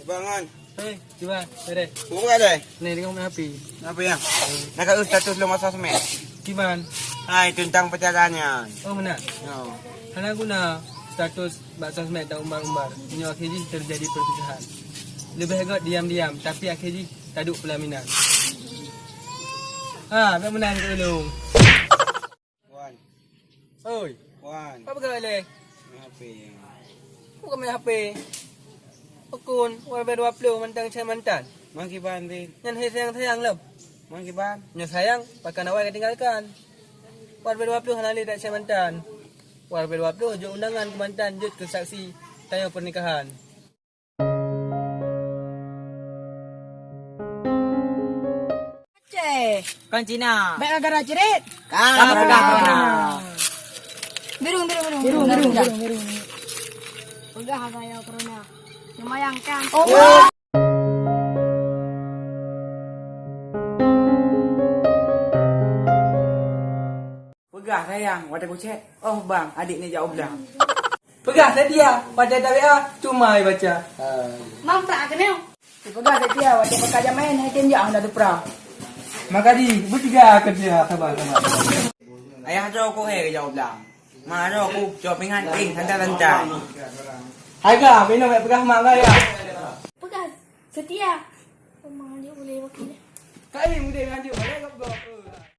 Bangun. Hei, cuba, deh. Buka deh. Nih, dia ngomong api. Apa ya? Naka status lo sosmed. Gimana? Hai, tentang perjalanan. Oh, mana? No. Karena guna status bakso sosmed dan umbar-umbar. Ini akhirnya terjadi perpisahan. Lebih baik diam-diam, tapi akhirnya taduk pelaminan. Biar menang ke ulung. Wan. Oi, Wan. apa kau boleh? HP. Bukan main HP. Okun, wal ber 20 mentang saya mantan. Mangki bantin. Yang sayang-sayang lem. Mangki ban. Yang sayang, pakai awal ketinggalkan. Wal ber 20 halali tak saya mantan. Wal ber 20 jut undangan ke mantan, jut ke saksi tanya pernikahan. Kan Cina. Baik negara cerit. Corona. Birung. Udah saya corona. Memayangkan. Oh. Pegah sayang, wadah kucet. Oh bang, adik ni jauh belang. Pegah sedia, pada WA cuma baca. Mampak kenal. Pegah setia, wadah pekerja main, hakim jauh dah dupra. Maka di bertiga kerja sabar. Ayah jauh ko jauh belang. Mana aku jauh pingan santai-santai. Hai kak, minum pegah mak kaya. Pegas. Setia. Memang dia boleh wakil. Kak ini mudah ngaji, mana kau